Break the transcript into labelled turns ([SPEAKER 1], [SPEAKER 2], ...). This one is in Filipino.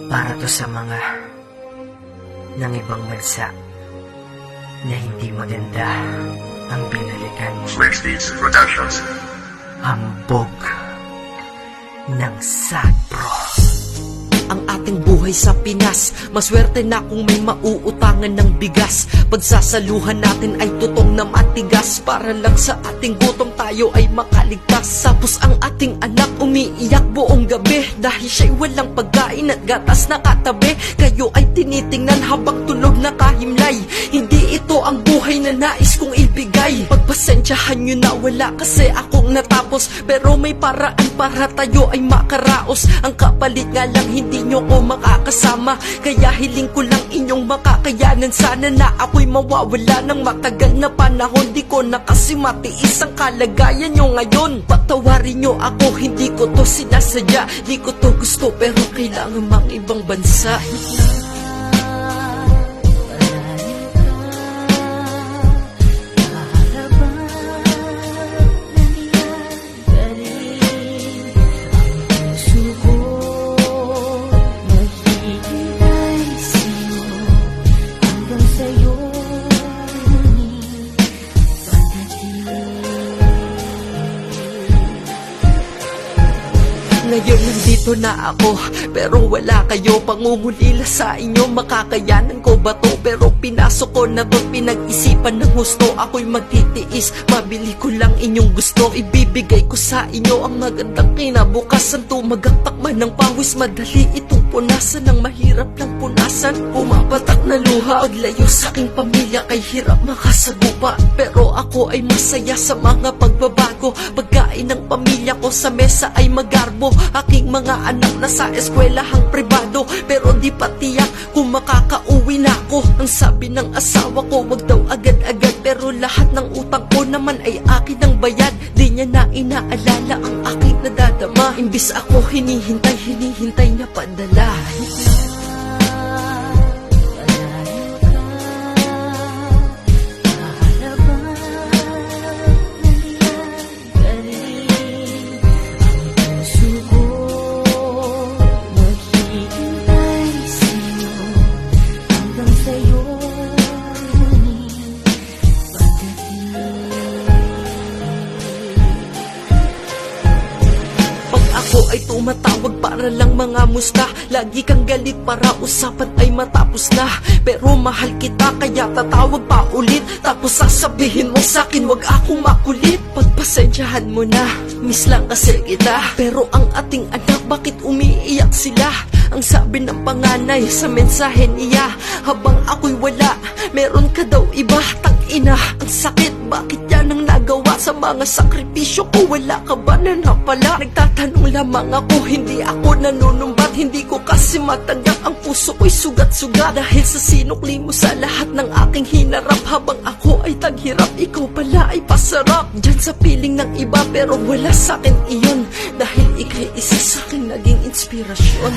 [SPEAKER 1] Para to sa mga ng ibang bansa na hindi maganda ang binalikan mo.
[SPEAKER 2] Switchbeats Productions.
[SPEAKER 1] Hambog ng Sagpro.
[SPEAKER 3] Ang ating buhay sa Pinas, maswerte na kung may mauutangan ng bigas. Pagsasaluhan natin ay tutong na matigas, para lang sa ating gutom tayo ay makaligtas. Tapos ang ating anak umiiyak buong gabi, dahil siya'y walang pagkain at gatas na katabi. Kayo ay tinitingnan habang tulog na kahimlay. Hindi ito ang buhay na nais kong ibigay. Pagpasensyahan nyo na wala kasi akong natapos, pero may paraan para tayo ay makaraos. Ang kapalit nga lang hindi nyo ko makakasama, kaya hiling ko lang inyong makakayanan. Sana na ako'y mawawala ng matagal na panahon. Di ko na kasi matiis ang kalagayan nyo ngayon. Patawarin nyo ako, hindi ko to sinasadya. Di ko to gusto pero kailangan mang ibang bansa. Ngayon nandito na ako, pero wala kayo. Pangungulila sa inyo, makakayanan ko ba to? Pero pinasok ko na to, pinag-isipan ng gusto. Ako'y magtitiis, mabili ko lang inyong gusto. Ibibigay ko sa inyo ang magandang kinabukasan. Tumagaktak man ng pawis, madali itong punasan. Ang mahirap lang punasan, pumapatak na luha. Paglayo sa aking pamilya, kay hirap makasagupa. Pero ako ay masaya sa mga pagbabago. Pagkain ng pamilya ko sa mesa ay magarbo. Aking mga anak na sa eskwelahang pribado, pero di pa tiyak kung makakauwi na ako. Ang sabi ng asawa ko, wag daw agad-agad, pero lahat ng utang ko naman ay akin ang bayad. Di niya na inaalala ang aking nadadama. Imbis ako hinihintay niya padala. Ay tumatawag para lang mga musta. Lagi kang galit para usapan ay matapos na. Pero mahal kita kaya tatawag pa ulit. Tapos sasabihin mo sa'kin wag akong makulit. Pagpasensyahan mo na, miss lang kasi kita. Pero ang ating anak bakit umiiyak sila? Ang sabi ng panganay sa mensahe niya, habang ako'y wala, meron ka daw iba. Tangina, ang sakit, bakit yan ang nagawa? Sa mga sakripisyo ko, wala ka ba na napala? Nagtatanong lamang ako, hindi ako nanunumbat. Hindi ko kasi matanggap, ang puso ko'y sugat-sugat. Dahil sa sinukli mo sa lahat ng aking hinarap. Habang ako ay taghirap, ikaw pala ay pasarap. Diyan sa piling ng iba, pero wala sa'kin iyon. Dahil ika'y isa sa'kin naging inspirasyon.